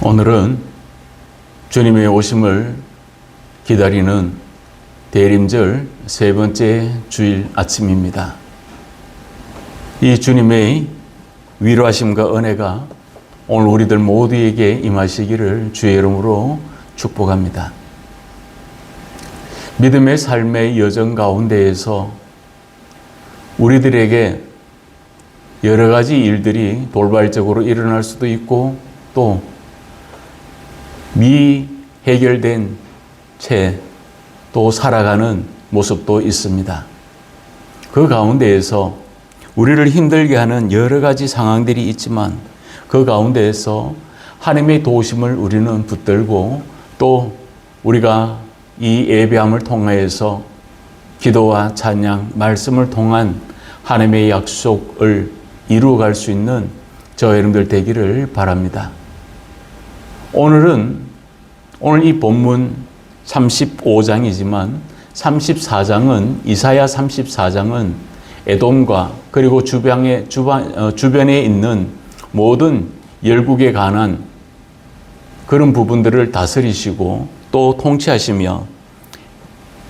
오늘은 주님의 오심을 기다리는 대림절 세 번째 주일 아침입니다. 이 주님의 위로하심과 은혜가 오늘 우리들 모두에게 임하시기를 주의 이름으로 축복합니다. 믿음의 삶의 여정 가운데에서 우리들에게 여러 가지 일들이 돌발적으로 일어날 수도 있고 또 미해결된 채 또 살아가는 모습도 있습니다. 그 가운데에서 우리를 힘들게 하는 여러 가지 상황들이 있지만 그 가운데에서 하나님의 도우심을 우리는 붙들고 또 우리가 이 예배함을 통하여서 기도와 찬양, 말씀을 통한 하나님의 약속을 이루어갈 수 있는 저와 여러분들 되기를 바랍니다. 오늘 이 본문 35장이지만 34장은 이사야 34장은 에돔과 그리고 주변에 있는 모든 열국에 관한 그런 부분들을 다스리시고 또 통치하시며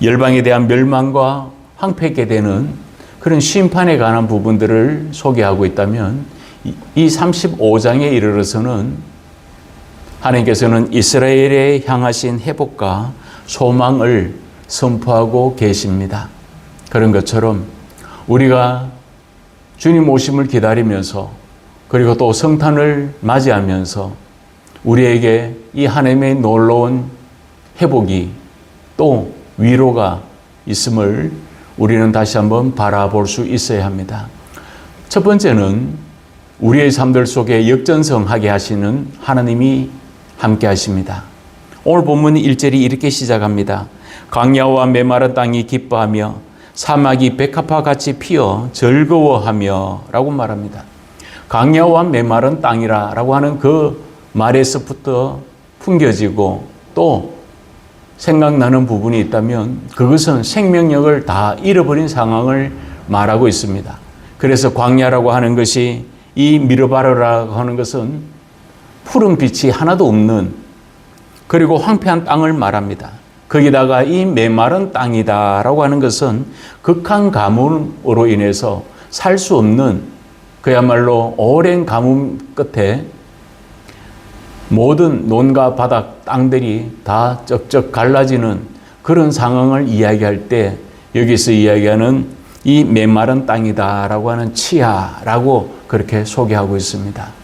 열방에 대한 멸망과 황폐케 되는 그런 심판에 관한 부분들을 소개하고 있다면 이 35장에 이르러서는 하나님께서는 이스라엘에 향하신 회복과 소망을 선포하고 계십니다. 그런 것처럼 우리가 주님 오심을 기다리면서 그리고 또 성탄을 맞이하면서 우리에게 이 하나님의 놀라운 회복이 또 위로가 있음을 우리는 다시 한번 바라볼 수 있어야 합니다. 첫 번째는 우리의 삶들 속에 역전성하게 하시는 하나님이 함께 하십니다. 오늘 본문 1절이 이렇게 시작합니다. 광야와 메마른 땅이 기뻐하며 사막이 백합화 같이 피어 즐거워하며 라고 말합니다. 광야와 메마른 땅이라 라고 하는 그 말에서부터 풍겨지고 또 생각나는 부분이 있다면 그것은 생명력을 다 잃어버린 상황을 말하고 있습니다. 그래서 광야라고 하는 것이 이 미르바르라고 하는 것은 푸른 빛이 하나도 없는 그리고 황폐한 땅을 말합니다. 거기다가 이 메마른 땅이다라고 하는 것은 극한 가뭄으로 인해서 살 수 없는 그야말로 오랜 가뭄 끝에 모든 논과 바닥 땅들이 다 쩍쩍 갈라지는 그런 상황을 이야기할 때 여기서 이야기하는 이 메마른 땅이다라고 하는 치하라고 그렇게 소개하고 있습니다.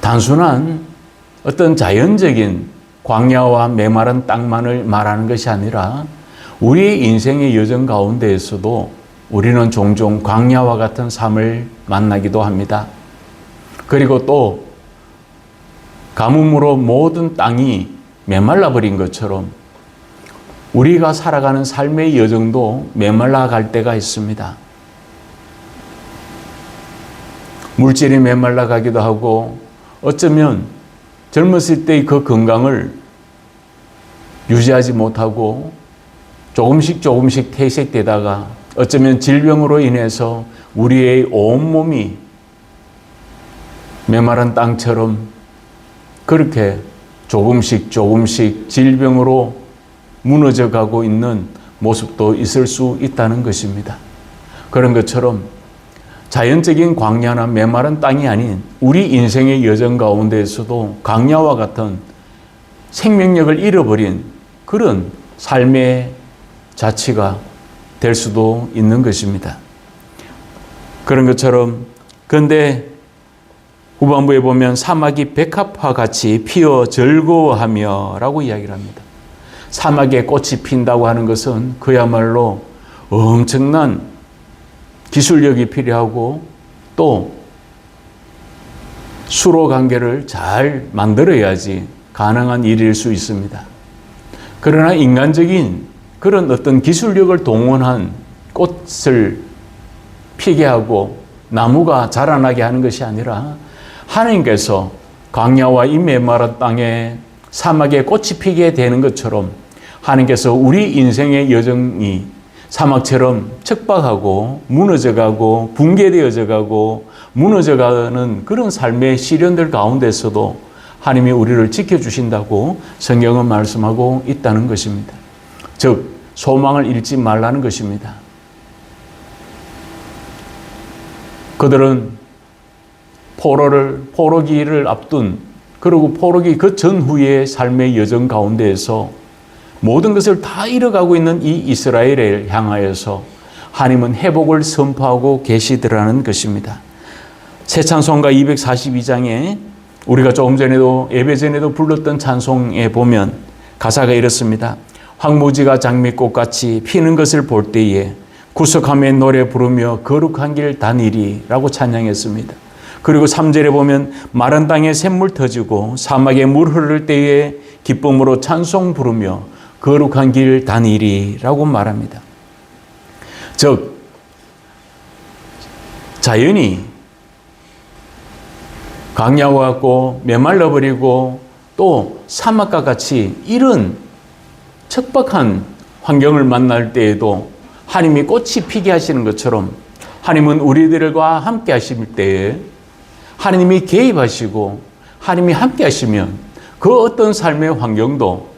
단순한 어떤 자연적인 광야와 메마른 땅만을 말하는 것이 아니라 우리의 인생의 여정 가운데에서도 우리는 종종 광야와 같은 삶을 만나기도 합니다. 그리고 또 가뭄으로 모든 땅이 메말라 버린 것처럼 우리가 살아가는 삶의 여정도 메말라 갈 때가 있습니다. 물질이 메말라 가기도 하고 어쩌면 젊었을 때의 그 건강을 유지하지 못하고 조금씩 퇴색되다가 어쩌면 질병으로 인해서 우리의 온몸이 메마른 땅처럼 그렇게 조금씩 질병으로 무너져 가고 있는 모습도 있을 수 있다는 것입니다. 그런 것처럼 자연적인 광야나 메마른 땅이 아닌 우리 인생의 여정 가운데에서도 광야와 같은 생명력을 잃어버린 그런 삶의 자취가 될 수도 있는 것입니다. 그런 것처럼 그런데 후반부에 보면 사막이 백합화 같이 피어 즐거워하며 라고 이야기를 합니다. 사막에 꽃이 핀다고 하는 것은 그야말로 엄청난 기술력이 필요하고 또 수로 관계를 잘 만들어야지 가능한 일일 수 있습니다. 그러나 인간적인 그런 어떤 기술력을 동원한 꽃을 피게 하고 나무가 자라나게 하는 것이 아니라 하나님께서 광야와 이 메마른 땅에 사막에 꽃이 피게 되는 것처럼 하나님께서 우리 인생의 여정이 사막처럼 척박하고 무너져가고 붕괴되어져가고 무너져가는 그런 삶의 시련들 가운데서도 하나님이 우리를 지켜주신다고 성경은 말씀하고 있다는 것입니다. 즉 소망을 잃지 말라는 것입니다. 그들은 포로기를 앞둔, 그리고 포로기 그 전후의 삶의 여정 가운데에서 모든 것을 다 잃어가고 있는 이 이스라엘을 향하여서 하나님은 회복을 선포하고 계시더라는 것입니다. 새 찬송가 242장에 우리가 조금 전에도 예배 전에도 불렀던 찬송에 보면 가사가 이렇습니다. 황무지가 장미꽃같이 피는 것을 볼 때에 구속함에 노래 부르며 거룩한 길 다니리 라고 찬양했습니다. 그리고 3절에 보면 마른 땅에 샘물 터지고 사막에 물 흐를 때에 기쁨으로 찬송 부르며 거룩한 길 다니리 라고 말합니다. 즉 자연이 광야와 같고 메말라 버리고 또 사막과 같이 이런 척박한 환경을 만날 때에도 하나님이 꽃이 피게 하시는 것처럼 하나님은 우리들과 함께 하실 때에 하나님이 개입하시고 하나님이 함께 하시면 그 어떤 삶의 환경도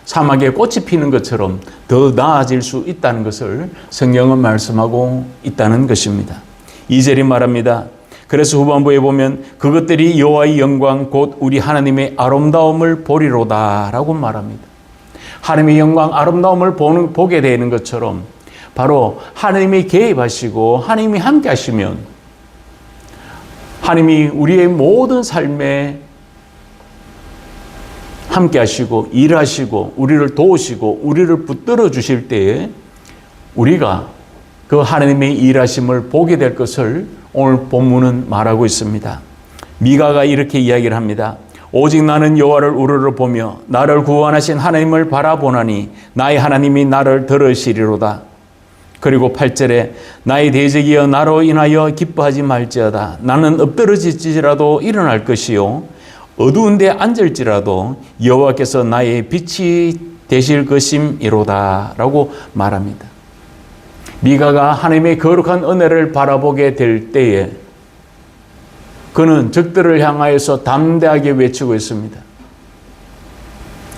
사막에 꽃이 피는 것처럼 더 나아질 수 있다는 것을 성경은 말씀하고 있다는 것입니다. 2절이 말합니다. 그래서 후반부에 보면 그것들이 여호와의 영광 곧 우리 하나님의 아름다움을 보리로다 라고 말합니다. 하나님의 영광 아름다움을 보게 되는 것처럼 바로 하나님이 개입하시고 하나님이 함께 하시면 하나님이 우리의 모든 삶에 함께 하시고 일하시고 우리를 도우시고 우리를 붙들어 주실 때에 우리가 그 하나님의 일하심을 보게 될 것을 오늘 본문은 말하고 있습니다. 미가가 이렇게 이야기를 합니다. 오직 나는 여호와를 우러러 보며 나를 구원하신 하나님을 바라보나니 나의 하나님이 나를 들으시리로다. 그리고 8절에 나의 대적이여 나로 인하여 기뻐하지 말지어다. 나는 엎드러질지라도 일어날 것이요 어두운 데 앉을지라도 여호와께서 나의 빛이 되실 것임이로다 라고 말합니다. 미가가 하나님의 거룩한 은혜를 바라보게 될 때에 그는 적들을 향하여서 담대하게 외치고 있습니다.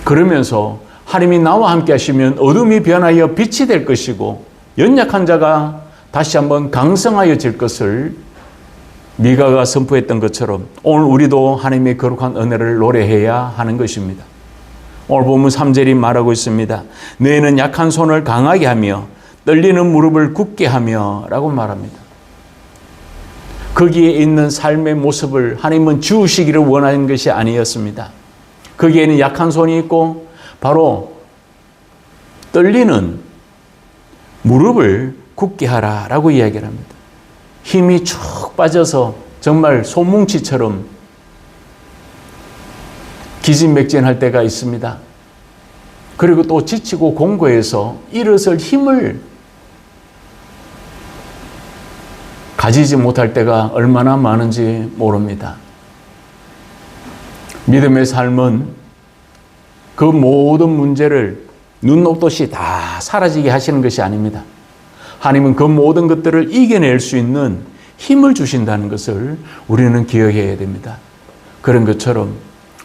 그러면서 하나님이 나와 함께 하시면 어둠이 변하여 빛이 될 것이고 연약한 자가 다시 한번 강성하여질 것을 미가가 선포했던 것처럼 오늘 우리도 하나님의 거룩한 은혜를 노래해야 하는 것입니다. 오늘 본문 3절이 말하고 있습니다. 너희는 약한 손을 강하게 하며 떨리는 무릎을 굳게 하며 라고 말합니다. 거기에 있는 삶의 모습을 하나님은 지우시기를 원하는 것이 아니었습니다. 거기에는 약한 손이 있고 바로 떨리는 무릎을 굳게 하라라고 이야기를 합니다. 힘이 쭉 빠져서 정말 소뭉치처럼 기진맥진할 때가 있습니다. 그리고 또 지치고 공고해서 일어설 힘을 가지지 못할 때가 얼마나 많은지 모릅니다. 믿음의 삶은 그 모든 문제를 눈 녹듯이 다 사라지게 하시는 것이 아닙니다. 하나님은 그 모든 것들을 이겨낼 수 있는 힘을 주신다는 것을 우리는 기억해야 됩니다. 그런 것처럼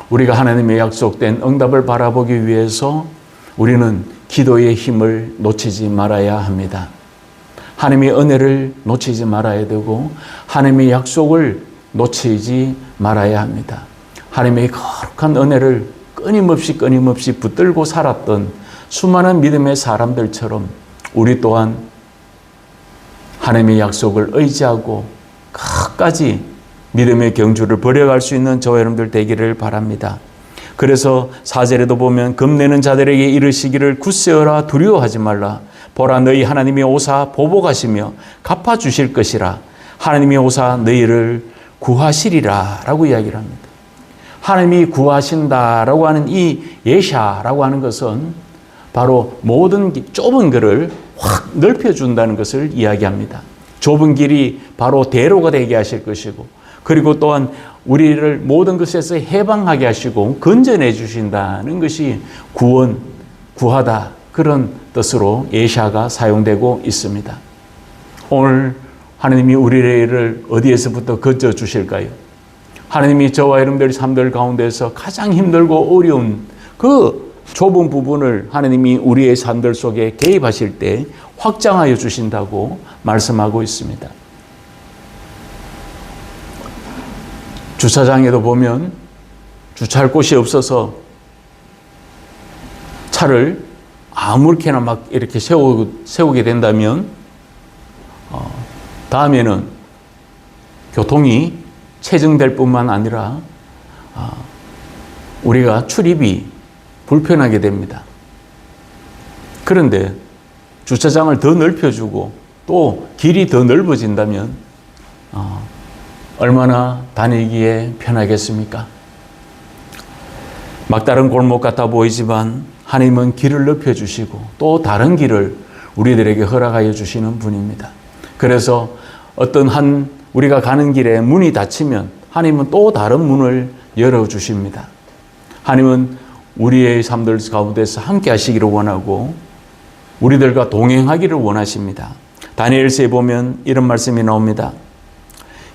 우리가 하나님의 약속된 응답을 바라보기 위해서 우리는 기도의 힘을 놓치지 말아야 합니다. 하나님의 은혜를 놓치지 말아야 되고 하나님의 약속을 놓치지 말아야 합니다. 하나님의 거룩한 은혜를 끊임없이 붙들고 살았던 수많은 믿음의 사람들처럼 우리 또한 하나님의 약속을 의지하고 끝까지 믿음의 경주를 벌여갈 수 있는 저와 여러분들 되기를 바랍니다. 그래서 4절에도 보면 겁내는 자들에게 이르시기를 굳세어라 두려워하지 말라. 보라 너희 하나님이 오사 보복하시며 갚아주실 것이라. 하나님이 오사 너희를 구하시리라 라고 이야기를 합니다. 하나님이 구하신다라고 하는 이 예샤라고 하는 것은 바로 모든 좁은 길을 확 넓혀준다는 것을 이야기합니다. 좁은 길이 바로 대로가 되게 하실 것이고 그리고 또한 우리를 모든 것에서 해방하게 하시고 건져내 주신다는 것이 구원, 구하다 그런 뜻으로 예샤가 사용되고 있습니다. 오늘 하나님이 우리를 어디에서부터 건져 주실까요? 하나님이 저와 여러분들의 삶들 가운데서 가장 힘들고 어려운 그 좁은 부분을 하나님이 우리의 삶들 속에 개입하실 때 확장하여 주신다고 말씀하고 있습니다. 주차장에도 보면 주차할 곳이 없어서 차를 아무렇게나 막 이렇게 세우게 된다면 다음에는 교통이 체증될 뿐만 아니라 우리가 출입이 불편하게 됩니다. 그런데 주차장을 더 넓혀주고 또 길이 더 넓어진다면 얼마나 다니기에 편하겠습니까? 막다른 골목 같아 보이지만 하나님은 길을 넓혀주시고 또 다른 길을 우리들에게 허락하여 주시는 분입니다. 그래서 어떤 한 우리가 가는 길에 문이 닫히면 하나님은 또 다른 문을 열어주십니다. 하나님은 우리의 삶들 가운데서 함께 하시기를 원하고 우리들과 동행하기를 원하십니다. 다니엘서에 보면 이런 말씀이 나옵니다.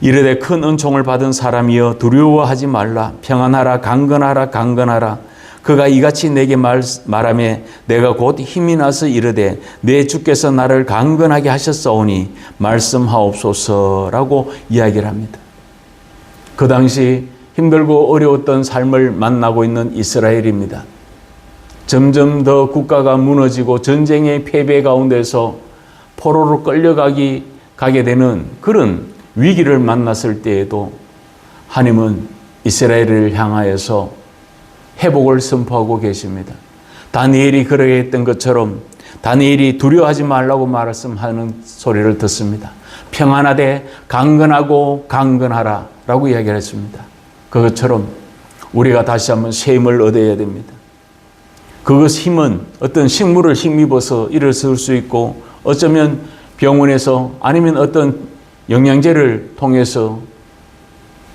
이르되 큰 은총을 받은 사람이여 두려워하지 말라. 평안하라. 강건하라. 강건하라. 그가 이같이 내게 말하며 내가 곧 힘이 나서 이르되 내 주께서 나를 강건하게 하셨사오니 말씀하옵소서라고 이야기를 합니다. 그 당시 힘들고 어려웠던 삶을 만나고 있는 이스라엘입니다. 점점 더 국가가 무너지고 전쟁의 패배 가운데서 포로로 가게 되는 그런 위기를 만났을 때에도 하나님은 이스라엘을 향하여서 회복을 선포하고 계십니다. 다니엘이 그러게 했던 것처럼 다니엘이 두려워하지 말라고 말씀하는 소리를 듣습니다. 평안하되 강건하고 강건하라 라고 이야기를 했습니다. 그것처럼 우리가 다시 한번 새 힘을 얻어야 됩니다. 그것 힘은 어떤 식물을 힘입어서 일어설 수 있고 어쩌면 병원에서 아니면 어떤 영양제를 통해서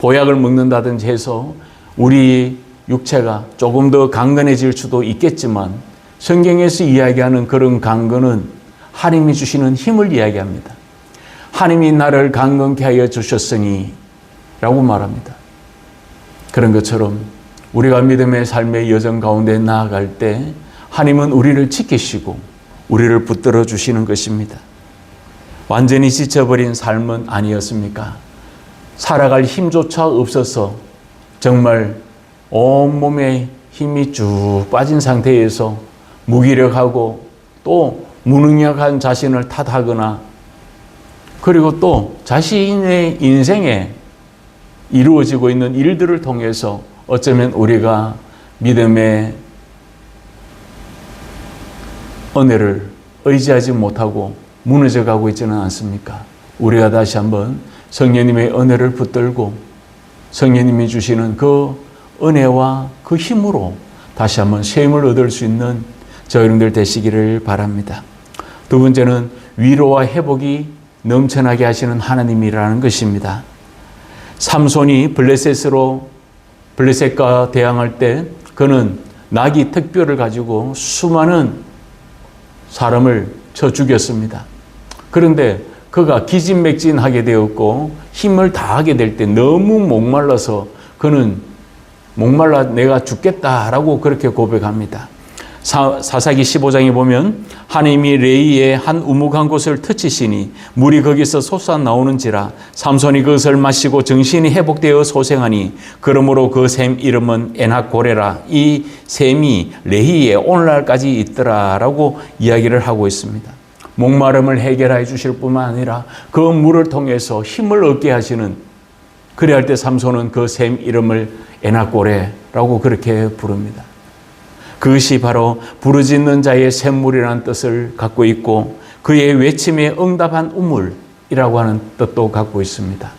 보약을 먹는다든지 해서 우리 육체가 조금 더 강건해질 수도 있겠지만 성경에서 이야기하는 그런 강건은 하나님이 주시는 힘을 이야기합니다. 하나님이 나를 강건케 하여 주셨으니 라고 말합니다. 그런 것처럼 우리가 믿음의 삶의 여정 가운데 나아갈 때 하나님은 우리를 지키시고 우리를 붙들어 주시는 것입니다. 완전히 지쳐버린 삶은 아니었습니까? 살아갈 힘조차 없어서 정말 온몸에 힘이 쭉 빠진 상태에서 무기력하고 또 무능력한 자신을 탓하거나 그리고 또 자신의 인생에 이루어지고 있는 일들을 통해서 어쩌면 우리가 믿음의 은혜를 의지하지 못하고 무너져가고 있지는 않습니까? 우리가 다시 한번 성령님의 은혜를 붙들고 성령님이 주시는 그 은혜와 그 힘으로 다시 한번 새 힘을 얻을 수 있는 저 여러분들 되시기를 바랍니다. 두 번째는 위로와 회복이 넘쳐나게 하시는 하나님이라는 것입니다. 삼손이 블레셋과 대항할 때 그는 나귀 특별을 가지고 수많은 사람을 쳐 죽였습니다. 그런데 그가 기진맥진하게 되었고 힘을 다하게 될 때 너무 목말라서 그는 목말라 내가 죽겠다라고 그렇게 고백합니다. 사사기 15장에 보면 하나님이 레이의 한 우묵한 곳을 터치시니 물이 거기서 솟아나오는지라 삼손이 그것을 마시고 정신이 회복되어 소생하니 그러므로 그 샘 이름은 에낙고레라. 이 샘이 레이에 오늘날까지 있더라라고 이야기를 하고 있습니다. 목마름을 해결해 주실 뿐만 아니라 그 물을 통해서 힘을 얻게 하시는, 그래야 때 삼손은 그 샘 이름을 에낙고레라고 그렇게 부릅니다. 그것이 바로 부르짖는 자의 샘물이라는 뜻을 갖고 있고 그의 외침에 응답한 우물이라고 하는 뜻도 갖고 있습니다.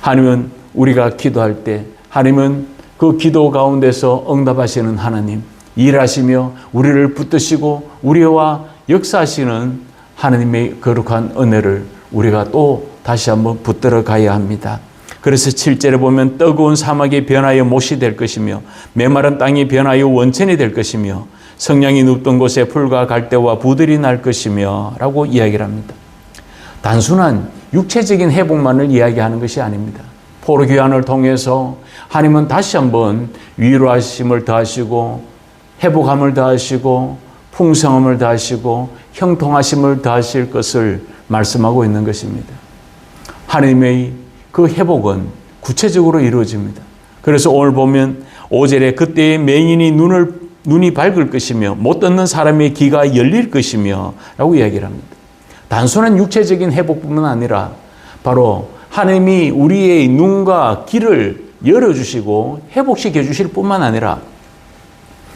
하나님은 우리가 기도할 때 하나님은 그 기도 가운데서 응답하시는 하나님, 일하시며 우리를 붙드시고 우리와 역사하시는 하나님의 거룩한 은혜를 우리가 또 다시 한번 붙들어 가야 합니다. 그래서 7절에 보면 뜨거운 사막이 변하여 못이 될 것이며 메마른 땅이 변하여 원천이 될 것이며 성냥이 눕던 곳에 풀과 갈대와 부들이 날 것이며 라고 이야기를 합니다. 단순한 육체적인 회복만을 이야기하는 것이 아닙니다. 포로귀환을 통해서 하나님은 다시 한번 위로하심을 더하시고 회복함을 더하시고 풍성함을 더하시고 형통하심을 더하실 것을 말씀하고 있는 것입니다. 하나님의 그 회복은 구체적으로 이루어집니다. 그래서 오늘 보면 5절에 그때의 맹인이 눈이 밝을 것이며 못 듣는 사람의 귀가 열릴 것이며 라고 이야기를 합니다. 단순한 육체적인 회복뿐만 아니라 바로 하나님이 우리의 눈과 귀를 열어주시고 회복시켜 주실 뿐만 아니라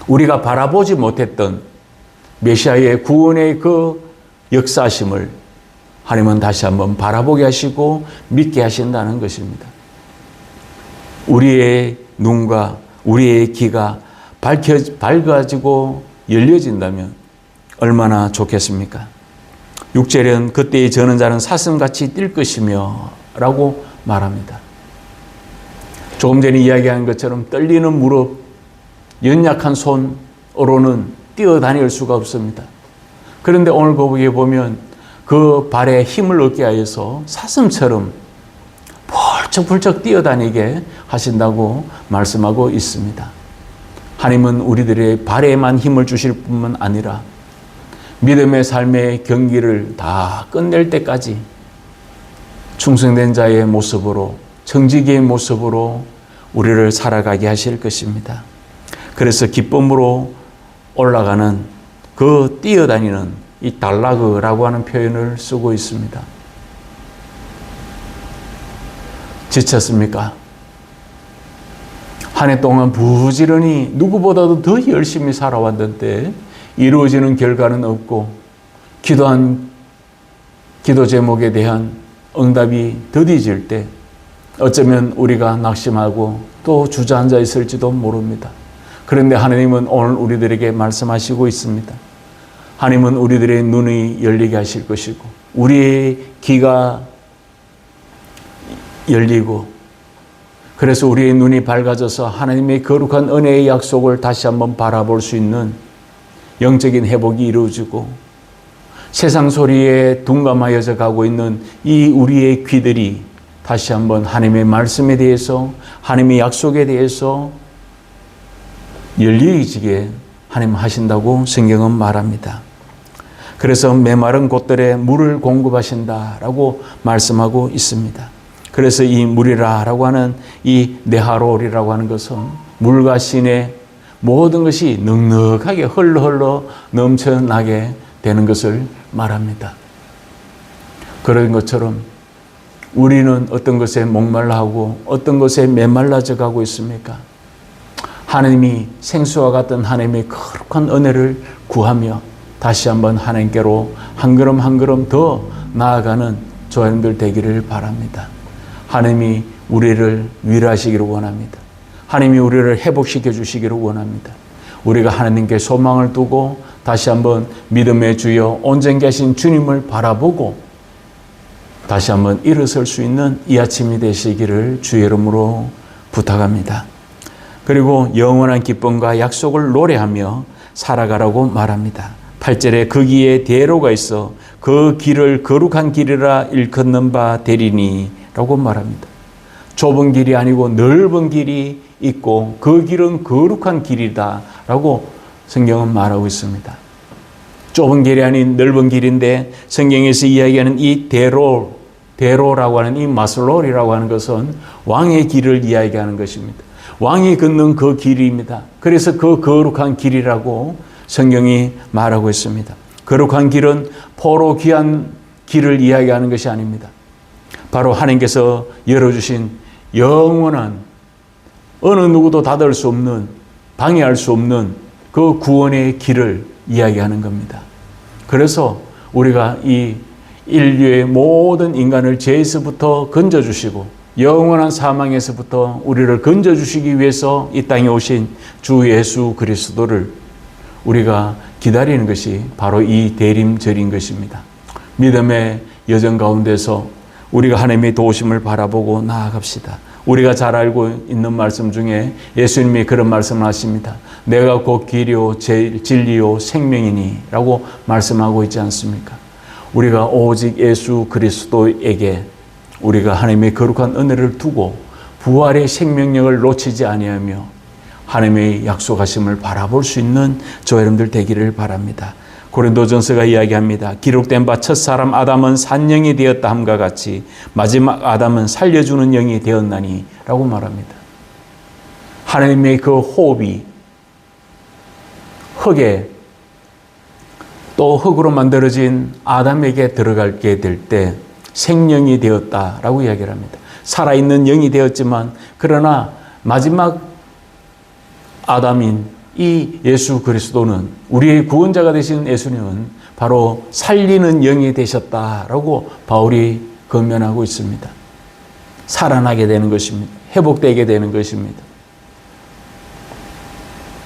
우리가 바라보지 못했던 메시아의 구원의 그 역사심을 하나님은 다시 한번 바라보게 하시고 믿게 하신다는 것입니다. 우리의 눈과 우리의 귀가 밝아지고 열려진다면 얼마나 좋겠습니까? 6절은 그때의 저는 자는 사슴같이 뛸 것이며 라고 말합니다. 조금 전에 이야기한 것처럼 떨리는 무릎, 연약한 손으로는 뛰어다닐 수가 없습니다. 그런데 오늘 거기에 보면 그 발에 힘을 얻게 하여서 사슴처럼 펄쩍펄쩍 뛰어다니게 하신다고 말씀하고 있습니다. 하나님은 우리들의 발에만 힘을 주실 뿐만 아니라 믿음의 삶의 경기를 다 끝낼 때까지 충성된 자의 모습으로 정직의 모습으로 우리를 살아가게 하실 것입니다. 그래서 기쁨으로 올라가는 그 뛰어다니는 이 달라그라고 하는 표현을 쓰고 있습니다. 지쳤습니까? 한 해 동안 부지런히 누구보다도 더 열심히 살아왔는데 이루어지는 결과는 없고 기도한 기도 제목에 대한 응답이 더디질 때 어쩌면 우리가 낙심하고 또 주저앉아 있을지도 모릅니다. 그런데 하나님은 오늘 우리들에게 말씀하시고 있습니다. 하나님은 우리들의 눈이 열리게 하실 것이고 우리의 귀가 열리고 그래서 우리의 눈이 밝아져서 하나님의 거룩한 은혜의 약속을 다시 한번 바라볼 수 있는 영적인 회복이 이루어지고 세상 소리에 둔감하여져 가고 있는 이 우리의 귀들이 다시 한번 하나님의 말씀에 대해서 하나님의 약속에 대해서 열리지게 하나님 하신다고 성경은 말합니다. 그래서 메마른 곳들에 물을 공급하신다라고 말씀하고 있습니다. 그래서 이 물이라고 하는 이 네하롤이라고 하는 것은 물과 신의 모든 것이 넉넉하게 흘러 넘쳐나게 되는 것을 말합니다. 그런 것처럼 우리는 어떤 것에 목말라하고 어떤 것에 메말라져 가고 있습니까? 하나님이 생수와 같은 하나님의 거룩한 은혜를 구하며 다시 한번 하나님께로 한 걸음 한 걸음 더 나아가는 저희들 되기를 바랍니다. 하나님이 우리를 위로하시기를 원합니다. 하나님이 우리를 회복시켜 주시기를 원합니다. 우리가 하나님께 소망을 두고 다시 한번 믿음의 주여 온전케 하신 주님을 바라보고 다시 한번 일어설 수 있는 이 아침이 되시기를 주의 이름으로 부탁합니다. 그리고 영원한 기쁨과 약속을 노래하며 살아가라고 말합니다. 8절에 거기에 대로가 있어 그 길을 거룩한 길이라 일컫는 바 되리니 라고 말합니다. 좁은 길이 아니고 넓은 길이 있고 그 길은 거룩한 길이다 라고 성경은 말하고 있습니다. 좁은 길이 아닌 넓은 길인데 성경에서 이야기하는 이 대로라고 하는 이 마슬롤이라고 하는 것은 왕의 길을 이야기하는 것입니다. 왕이 걷는 그 길입니다. 그래서 그 거룩한 길이라고 성경이 말하고 있습니다. 거룩한 길은 포로 귀한 길을 이야기하는 것이 아닙니다. 바로 하나님께서 열어주신 영원한 어느 누구도 닫을 수 없는 방해할 수 없는 그 구원의 길을 이야기하는 겁니다. 그래서 우리가 이 인류의 모든 인간을 죄에서부터 건져주시고 영원한 사망에서부터 우리를 건져주시기 위해서 이 땅에 오신 주 예수 그리스도를 우리가 기다리는 것이 바로 이 대림절인 것입니다. 믿음의 여정 가운데서 우리가 하나님의 도우심을 바라보고 나아갑시다. 우리가 잘 알고 있는 말씀 중에 예수님이 그런 말씀을 하십니다. 내가 곧 길이요 진리요 생명이니 라고 말씀하고 있지 않습니까? 우리가 오직 예수 그리스도에게 우리가 하나님의 거룩한 은혜를 두고 부활의 생명력을 놓치지 아니하며 하나님의 약속하심을 바라볼 수 있는 저 여러분들 되기를 바랍니다. 고린도전서가 이야기합니다. 기록된 바 첫사람 아담은 산영이 되었다 함과 같이 마지막 아담은 살려주는 영이 되었나니 라고 말합니다. 하나님의 그 호흡이 흙에 또 흙으로 만들어진 아담에게 들어가게 될 때 생명이 되었다라고 이야기를 합니다. 살아있는 영이 되었지만 그러나 마지막 아담인 이 예수 그리스도는 우리의 구원자가 되신 예수님은 바로 살리는 영이 되셨다라고 바울이 권면하고 있습니다. 살아나게 되는 것입니다. 회복되게 되는 것입니다.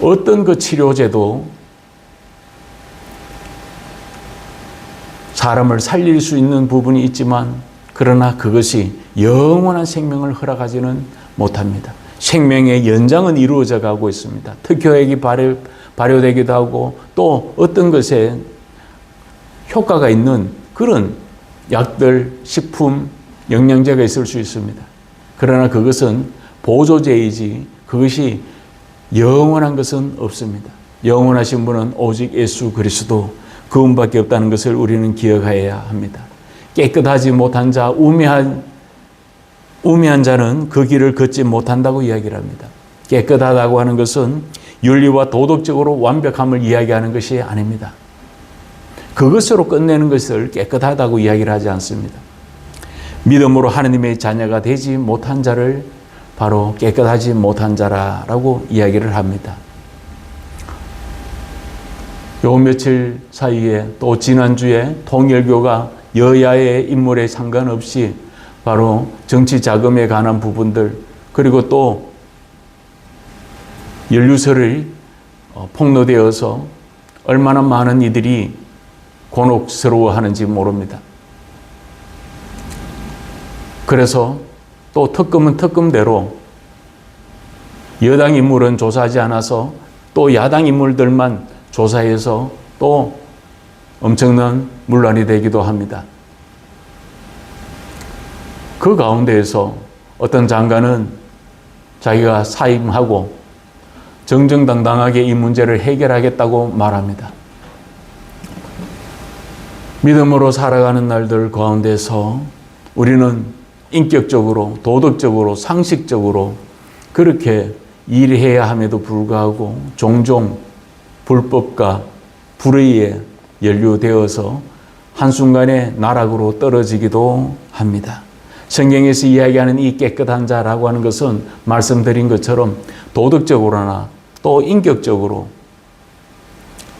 어떤 그 치료제도 사람을 살릴 수 있는 부분이 있지만 그러나 그것이 영원한 생명을 허락하지는 못합니다. 생명의 연장은 이루어져 가고 있습니다. 특효약이 발효되기도 하고 또 어떤 것에 효과가 있는 그런 약들, 식품, 영양제가 있을 수 있습니다. 그러나 그것은 보조제이지 그것이 영원한 것은 없습니다. 영원하신 분은 오직 예수 그리스도 그분밖에 없다는 것을 우리는 기억해야 합니다. 깨끗하지 못한 자, 우매한 자는 그 길을 걷지 못한다고 이야기를 합니다. 깨끗하다고 하는 것은 윤리와 도덕적으로 완벽함을 이야기하는 것이 아닙니다. 그것으로 끝내는 것을 깨끗하다고 이야기를 하지 않습니다. 믿음으로 하나님의 자녀가 되지 못한 자를 바로 깨끗하지 못한 자라고 이야기를 합니다. 요 며칠 사이에 또 지난주에 통일교가 여야의 인물에 상관없이 바로 정치 자금에 관한 부분들 그리고 또 연루설이 폭로되어서 얼마나 많은 이들이 곤혹스러워하는지 모릅니다. 그래서 또 특검은 특검대로 여당 인물은 조사하지 않아서 또 야당 인물들만 조사해서 또 엄청난 문란이 되기도 합니다. 그 가운데에서 어떤 장관은 자기가 사임하고 정정당당하게 이 문제를 해결하겠다고 말합니다. 믿음으로 살아가는 날들 가운데서 우리는 인격적으로, 도덕적으로, 상식적으로 그렇게 일해야 함에도 불구하고 종종 불법과 불의에 연루되어서 한순간에 나락으로 떨어지기도 합니다. 성경에서 이야기하는 이 깨끗한 자라고 하는 것은 말씀드린 것처럼 도덕적으로나 또 인격적으로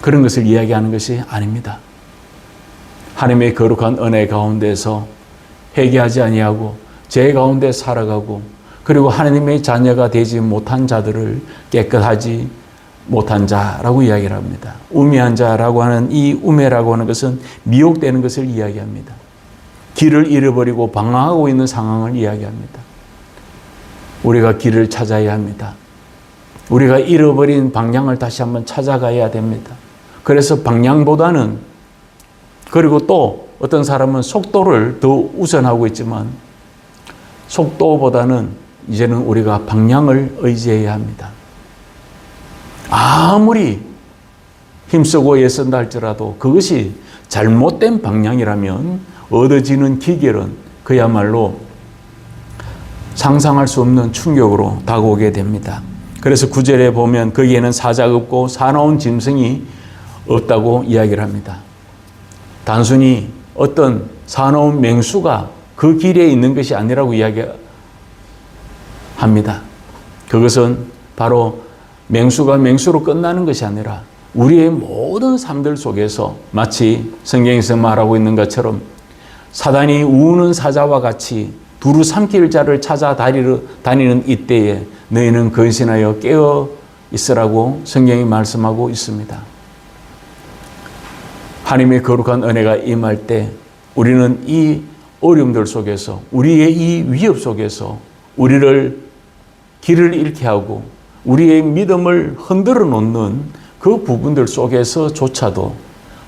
그런 것을 이야기하는 것이 아닙니다. 하나님의 거룩한 은혜 가운데서 회개하지 아니하고 죄 가운데 살아가고 그리고 하나님의 자녀가 되지 못한 자들을 깨끗하지 못한 자라고 이야기를 합니다. 우매한 자라고 하는 이 우매라고 하는 것은 미혹되는 것을 이야기합니다. 길을 잃어버리고 방황하고 있는 상황을 이야기합니다. 우리가 길을 찾아야 합니다. 우리가 잃어버린 방향을 다시 한번 찾아가야 됩니다. 그래서 방향보다는 그리고 또 어떤 사람은 속도를 더 우선하고 있지만 속도보다는 이제는 우리가 방향을 의지해야 합니다. 아무리 힘쓰고 애쓴다 할지라도 그것이 잘못된 방향이라면 얻어지는 기결은 그야말로 상상할 수 없는 충격으로 다가오게 됩니다. 그래서 9절에 보면 거기에는 사자가 없고 사나운 짐승이 없다고 이야기를 합니다. 단순히 어떤 사나운 맹수가 그 길에 있는 것이 아니라고 이야기합니다. 그것은 바로 맹수가 맹수로 끝나는 것이 아니라 우리의 모든 삶들 속에서 마치 성경에서 말하고 있는 것처럼 사단이 우는 사자와 같이 두루 삼킬 자를 찾아 다니는 이때에 너희는 근신하여 깨어 있으라고 성경이 말씀하고 있습니다. 하나님의 거룩한 은혜가 임할 때 우리는 이 어려움들 속에서 우리의 이 위협 속에서 우리를 길을 잃게 하고 우리의 믿음을 흔들어 놓는 그 부분들 속에서조차도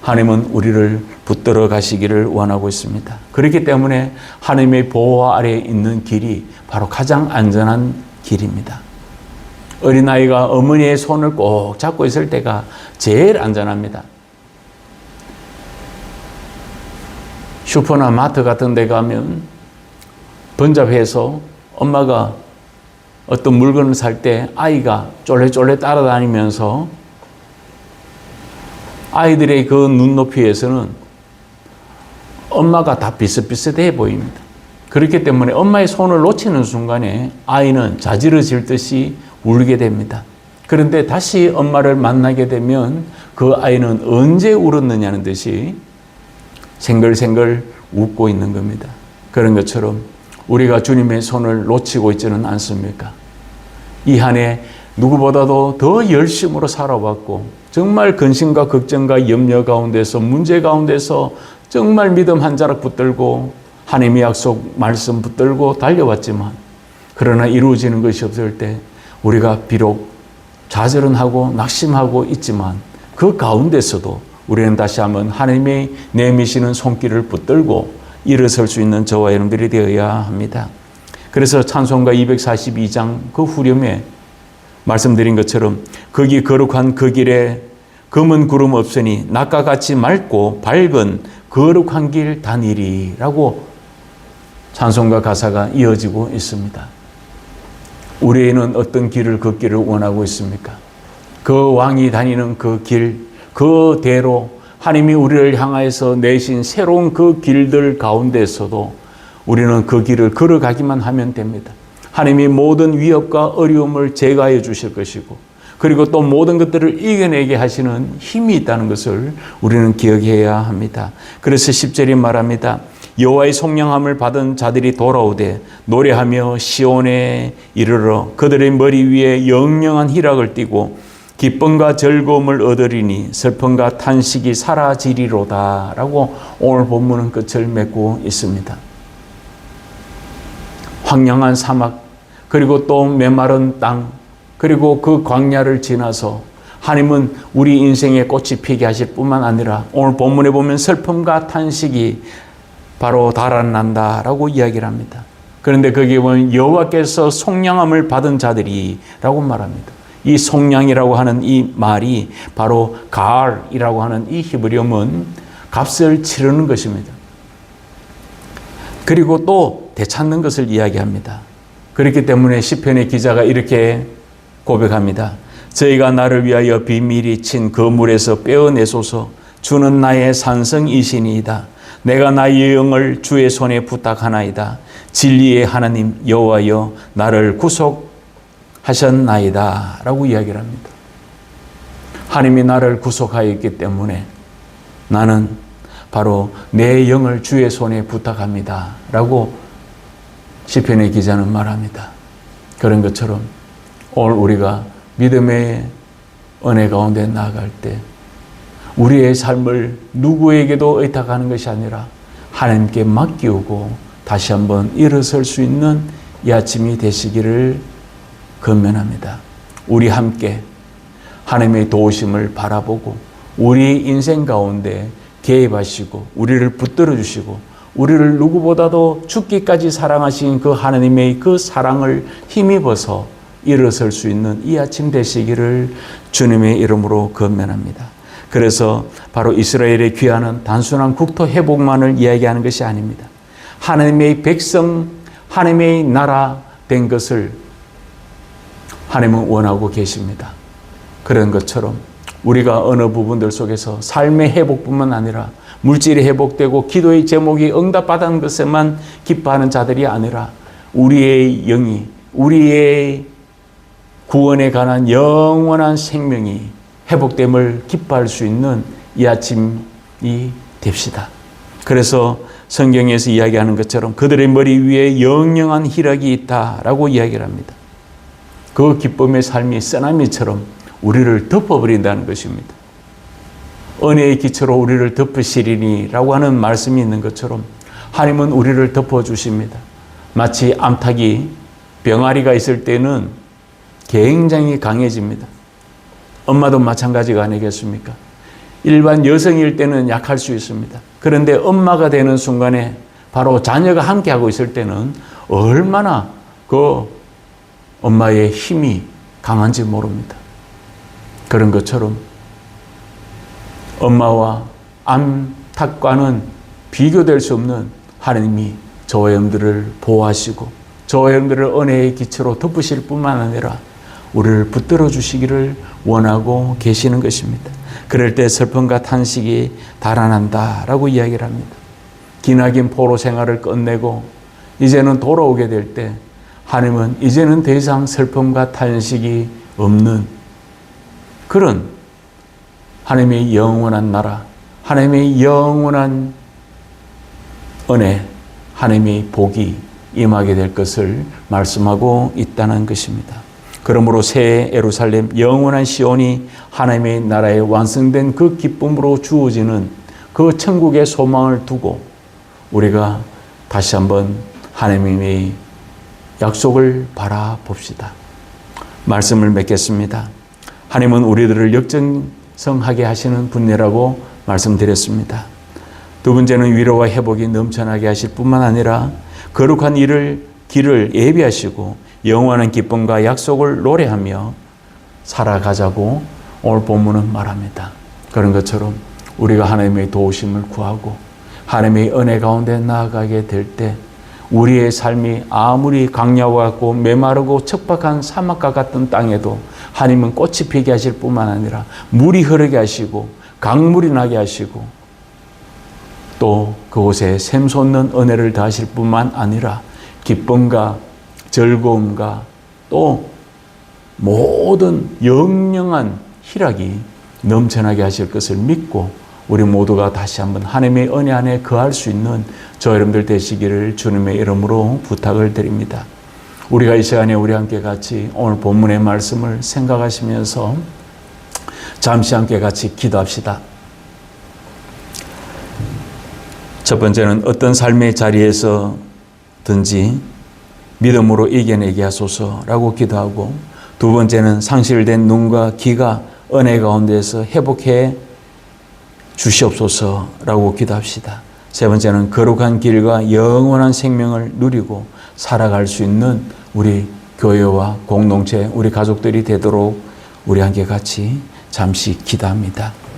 하나님은 우리를 붙들어 가시기를 원하고 있습니다. 그렇기 때문에 하나님의 보호 아래에 있는 길이 바로 가장 안전한 길입니다. 어린아이가 어머니의 손을 꼭 잡고 있을 때가 제일 안전합니다. 슈퍼나 마트 같은 데 가면 번잡해서 엄마가 어떤 물건을 살 때 아이가 쫄래쫄래 따라다니면서 아이들의 그 눈높이에서는 엄마가 다 비슷비슷해 보입니다. 그렇기 때문에 엄마의 손을 놓치는 순간에 아이는 자지러질 듯이 울게 됩니다. 그런데 다시 엄마를 만나게 되면 그 아이는 언제 울었느냐는 듯이 생글생글 웃고 있는 겁니다. 그런 것처럼 우리가 주님의 손을 놓치고 있지는 않습니까? 이 한 해 누구보다도 더 열심으로 살아왔고 정말 근심과 걱정과 염려 가운데서 문제 가운데서 정말 믿음 한 자락 붙들고 하나님의 약속 말씀 붙들고 달려왔지만 그러나 이루어지는 것이 없을 때 우리가 비록 좌절은 하고 낙심하고 있지만 그 가운데서도 우리는 다시 한번 하나님의 내미시는 손길을 붙들고 일어설 수 있는 저와 여러분들이 되어야 합니다. 그래서 찬송가 242장 그 후렴에 말씀드린 것처럼 거기 거룩한 그 길에 검은 구름 없으니 낮과 같이 맑고 밝은 거룩한 길 다니리라고 찬송가 가사가 이어지고 있습니다. 우리는 어떤 길을 걷기를 원하고 있습니까? 그 왕이 다니는 그 길, 그대로 하나님이 우리를 향하여서 내신 새로운 그 길들 가운데서도 우리는 그 길을 걸어가기만 하면 됩니다. 하나님이 모든 위협과 어려움을 제거해 주실 것이고 그리고 또 모든 것들을 이겨내게 하시는 힘이 있다는 것을 우리는 기억해야 합니다. 그래서 10절이 말합니다. 여호와의 속량함을 받은 자들이 돌아오되 노래하며 시온에 이르러 그들의 머리 위에 영영한 희락을 띠고 기쁨과 즐거움을 얻으리니 슬픔과 탄식이 사라지리로다 라고 오늘 본문은 끝을 맺고 있습니다. 황량한 사막 그리고 또 메마른 땅 그리고 그 광야를 지나서 하나님은 우리 인생에 꽃이 피게 하실 뿐만 아니라 오늘 본문에 보면 슬픔과 탄식이 바로 달아난다라고 이야기를 합니다. 그런데 거기에 보면 여호와께서 속량함을 받은 자들이라고 말합니다. 이 속량이라고 하는 이 말이 바로 가알이라고 하는 이 히브리어는 값을 치르는 것입니다. 그리고 또 되찾는 것을 이야기합니다. 그렇기 때문에 시편의 기자가 이렇게 고백합니다. 저희가 나를 위하여 비밀히 친 그 물에서 빼어내소서. 주는 나의 산성이시니이다. 내가 나의 영을 주의 손에 부탁하나이다. 진리의 하나님 여호와여 나를 구속하셨나이다 라고 이야기를 합니다. 하나님이 나를 구속하였기 때문에 나는 바로 내 영을 주의 손에 부탁합니다 라고 시편의 기자는 말합니다. 그런 것처럼 오늘 우리가 믿음의 은혜 가운데 나아갈 때 우리의 삶을 누구에게도 의탁하는 것이 아니라 하나님께 맡기우고 다시 한번 일어설 수 있는 이 아침이 되시기를 권면합니다. 우리 함께 하나님의 도우심을 바라보고 우리 인생 가운데 개입하시고 우리를 붙들어 주시고 우리를 누구보다도 죽기까지 사랑하신 그 하나님의 그 사랑을 힘입어서 일어설 수 있는 이 아침 되시기를 주님의 이름으로 권면합니다. 그래서 바로 이스라엘의 귀환은 단순한 국토 회복만을 이야기하는 것이 아닙니다. 하나님의 백성, 하나님의 나라 된 것을 하나님은 원하고 계십니다. 그런 것처럼 우리가 어느 부분들 속에서 삶의 회복뿐만 아니라 물질이 회복되고 기도의 제목이 응답받은 것에만 기뻐하는 자들이 아니라 우리의 영이 우리의 구원에 관한 영원한 생명이 회복됨을 기뻐할 수 있는 이 아침이 됩시다. 그래서 성경에서 이야기하는 것처럼 그들의 머리 위에 영영한 희락이 있다라고 이야기를 합니다. 그 기쁨의 삶이 쓰나미처럼 우리를 덮어버린다는 것입니다. 은혜의 기초로 우리를 덮으시리니라고 하는 말씀이 있는 것처럼 하나님은 우리를 덮어주십니다. 마치 암탉이 병아리가 있을 때는 굉장히 강해집니다. 엄마도 마찬가지가 아니겠습니까? 일반 여성일 때는 약할 수 있습니다. 그런데 엄마가 되는 순간에 바로 자녀가 함께하고 있을 때는 얼마나 그 엄마의 힘이 강한지 모릅니다. 그런 것처럼 엄마와 암탉과는 비교될 수 없는 하나님이 저와 여러분들을 보호하시고 저와 여러분들을 은혜의 기초로 덮으실 뿐만 아니라 우리를 붙들어 주시기를 원하고 계시는 것입니다. 그럴 때 슬픔과 탄식이 달아난다라고 이야기를 합니다. 기나긴 포로 생활을 끝내고 이제는 돌아오게 될 때 하나님은 이제는 더 이상 슬픔과 탄식이 없는 그런 하나님의 영원한 나라, 하나님의 영원한 은혜, 하나님의 복이 임하게 될 것을 말씀하고 있다는 것입니다. 그러므로 새 예루살렘, 영원한 시온이 하나님의 나라에 완성된 그 기쁨으로 주어지는 그 천국의 소망을 두고 우리가 다시 한번 하나님의 약속을 바라봅시다. 말씀을 맺겠습니다. 하나님은 우리들을 역정성하게 하시는 분이라고 말씀드렸습니다. 두 번째는 위로와 회복이 넘쳐나게 하실 뿐만 아니라 거룩한 길을 예비하시고 영원한 기쁨과 약속을 노래하며 살아가자고 오늘 본문은 말합니다. 그런 것처럼 우리가 하나님의 도우심을 구하고 하나님의 은혜 가운데 나아가게 될 때 우리의 삶이 아무리 강야와 같고 메마르고 척박한 사막과 같은 땅에도 하나님은 꽃이 피게 하실 뿐만 아니라 물이 흐르게 하시고 강물이 나게 하시고 또 그곳에 샘솟는 은혜를 더하실 뿐만 아니라 기쁨과 즐거움과 또 모든 영영한 희락이 넘쳐나게 하실 것을 믿고 우리 모두가 다시 한번 하나님의 은혜 안에 거할 수 있는 저 여러분들 되시기를 주님의 이름으로 부탁을 드립니다. 우리가 이 시간에 우리 함께 같이 오늘 본문의 말씀을 생각하시면서 잠시 함께 같이 기도합시다. 첫 번째는 어떤 삶의 자리에서든지 믿음으로 이겨내게 하소서라고 기도하고, 두 번째는 상실된 눈과 귀가 은혜 가운데서 회복해 주시옵소서라고 기도합시다. 세 번째는 거룩한 길과 영원한 생명을 누리고 살아갈 수 있는 우리 교회와 공동체, 우리 가족들이 되도록 우리 함께 같이 잠시 기도합니다.